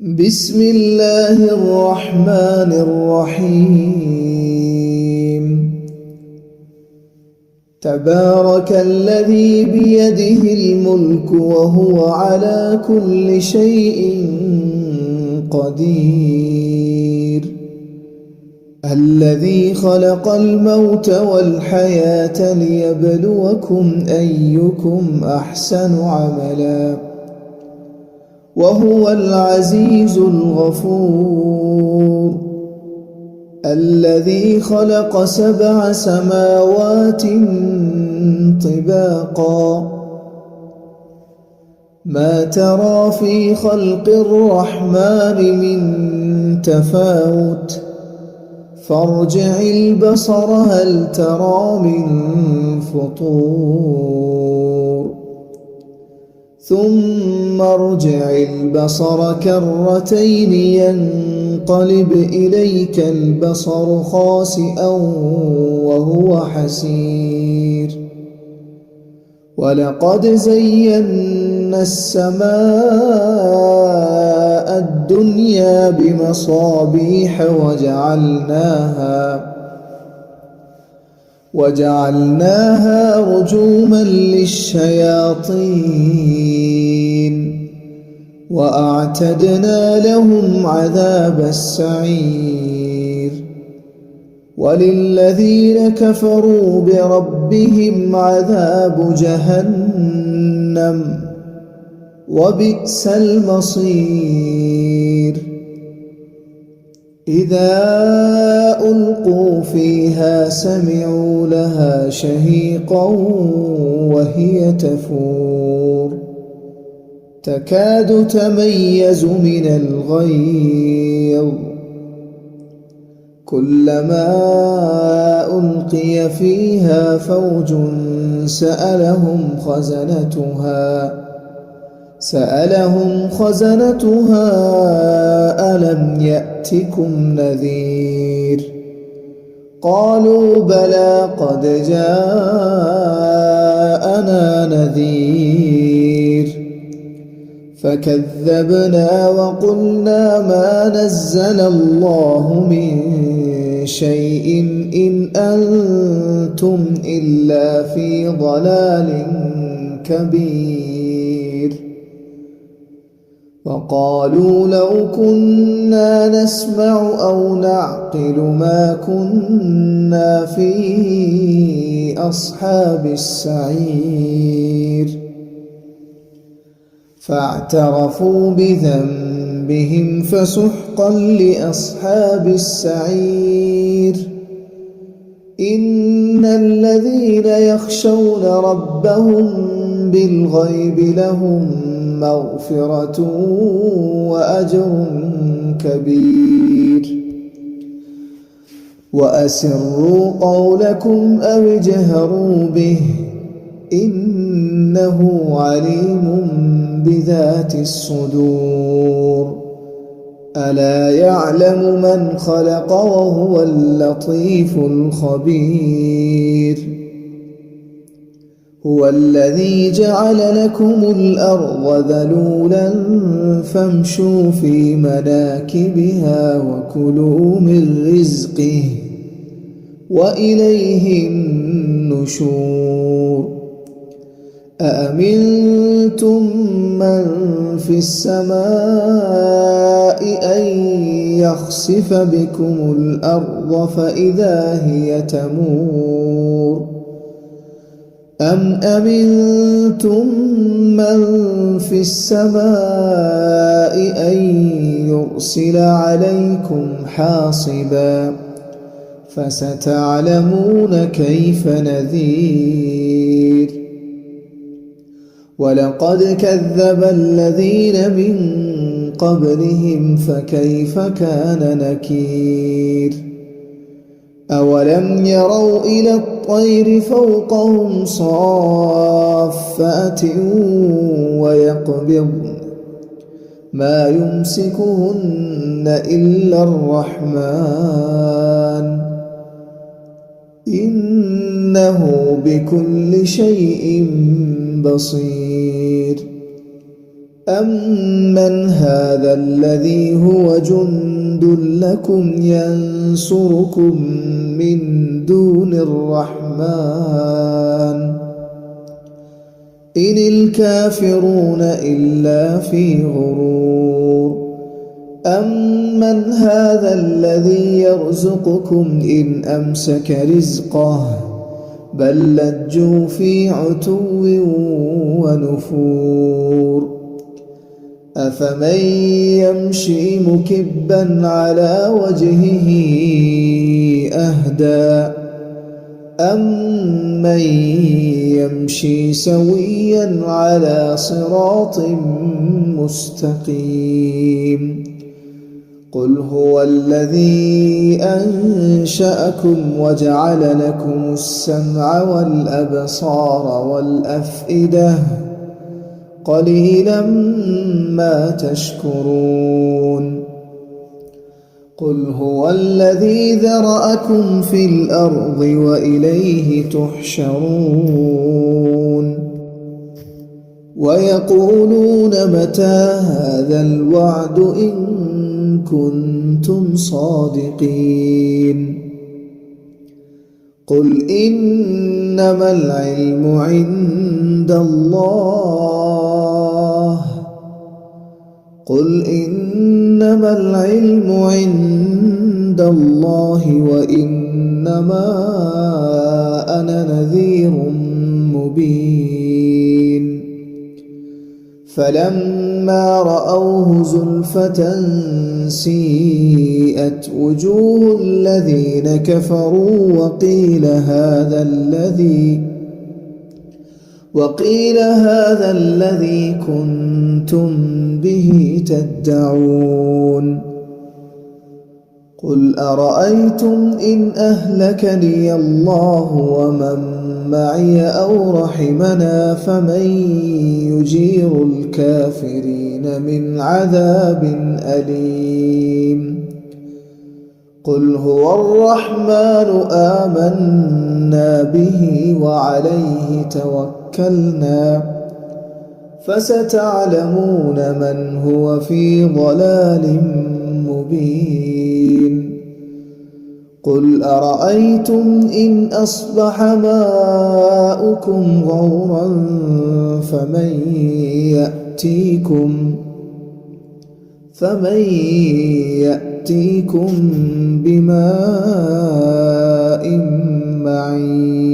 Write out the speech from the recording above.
بسم الله الرحمن الرحيم. تبارك الذي بيده الملك وهو على كل شيء قدير، الذي خلق الموت والحياة ليبلوكم أيكم أحسن عملا، وهو العزيز الغفور، الذي خلق 7 سماوات طباقا، ما ترى في خلق الرحمن من تفاوت، فارجع البصر هل ترى من فطور، ثم ارجع البصر كرتين ينقلب إليك البصر خاسئا وهو حسير، ولقد زينا السماء الدنيا بمصابيح وجعلناها رجوما للشياطين، وأعتدنا لهم عذاب السعير، وللذين كفروا بربهم عذاب جهنم، وبئس المصير. إذا ألقوا فيها سمعوا لها شهيقا وهي تفور، تكاد تميز من الغيظ، كلما ألقي فيها فوج سألهم خزنتها ألم يأتكم نذير؟ قالوا بلى قد جاءنا نذير، فكذبنا وقلنا ما نزل الله من شيء إن أنتم إلا في ضلال كبير. وقالوا لو كنا نسمع أو نعقل ما كنا في أصحاب السعير، فاعترفوا بذنبهم فسحقا لأصحاب السعير. إن الذين يخشون ربهم بالغيب لهم مغفرة وأجر كبير. وأسروا قولكم أو اجهروا به إنه عليم بذات الصدور. ألا يعلم من خلق وهو اللطيف الخبير. هو الذي جعل لكم الأرض ذلولا فامشوا في مناكبها وكلوا من رزقه وإليه النشور. أأمنتم من في السماء أن يخسف بكم الأرض فإذا هي تمور، أم أمنتم من في السماء أن يرسل عليكم حاصبا، فستعلمون كيف نذير. ولقد كذب الذين من قبلهم فكيف كان نكير. أولم يروا إلى الطير فوقهم صافات ويقبضن ما يمسكهن إلا الرحمن إنه بكل شيء بصير. أَمَّنْ هَذَا الَّذِي هُوَ جُندٌ لَكُمْ يَنصُرُكُم مِّن دُونِ الرَّحْمَٰنِ إِنِ الْكَافِرُونَ إِلَّا فِي غُرُورٍ أَمَّنْ هَذَا الَّذِي يَرْزُقُكُمْ إِنْ أَمْسَكَ رِزْقَهُ بَل لَّجُّوا فِي عُتُوٍّ وَنُفُورٍ أَفَمَن يَمْشِي مُكِبًّا عَلَىٰ وَجْهِهِ أَهْدَىٰ أَمَّن يَمْشِي سَوِيًّا عَلَىٰ صِرَاطٍ مُّسْتَقِيمٍ قُلْ هُوَ الَّذِي أَنشَأَكُمْ وَجَعَلَ لَكُمُ السَّمْعَ وَالْأَبْصَارَ وَالْأَفْئِدَةَ قَلِيلًا مَّا تَشْكُرُونَ قُلْ هُوَ الَّذِي ذَرَأَكُمْ فِي الْأَرْضِ وَإِلَيْهِ تُحْشَرُونَ وَيَقُولُونَ مَتَىٰ هَٰذَا الْوَعْدُ إِن كُنتُمْ صَادِقِينَ قُلْ إِنَّمَا الْعِلْمُ عِندَ اللَّهِ وَإِنَّمَا أَنَا نَذِيرٌ مُّبِينٌ فَلَمَّا رَأَوْهُ زُلْفَةً سِيئَتْ وُجُوهُ الَّذِينَ كَفَرُوا وَقِيلَ هَٰذَا الَّذِي كُنتُم بِهِ تَدَّعُونَ قُلْ أَرَأَيْتُمْ إِنْ أَهْلَكَنِيَ اللَّهُ وَمَن مَّعِيَ أَوْ رَحِمَنَا فَمَن يُجِيرُ الْكَافِرِينَ مِنْ عَذَابٍ أَلِيمٍ قُلْ هُوَ الرَّحْمَٰنُ آمَنَّا بِهِ وَعَلَيْهِ تَوَكَّلْنَا فَسَتَعْلَمُونَ مَنْ هُوَ فِي ضَلَالٍ مُّبِينٍ قُلْ أَرَأَيْتُمْ إِنْ أَصْبَحَ مَاؤُكُمْ غَوْرًا فَمَن يَأْتِيكُم بِمَاءٍ مَّعِينٍ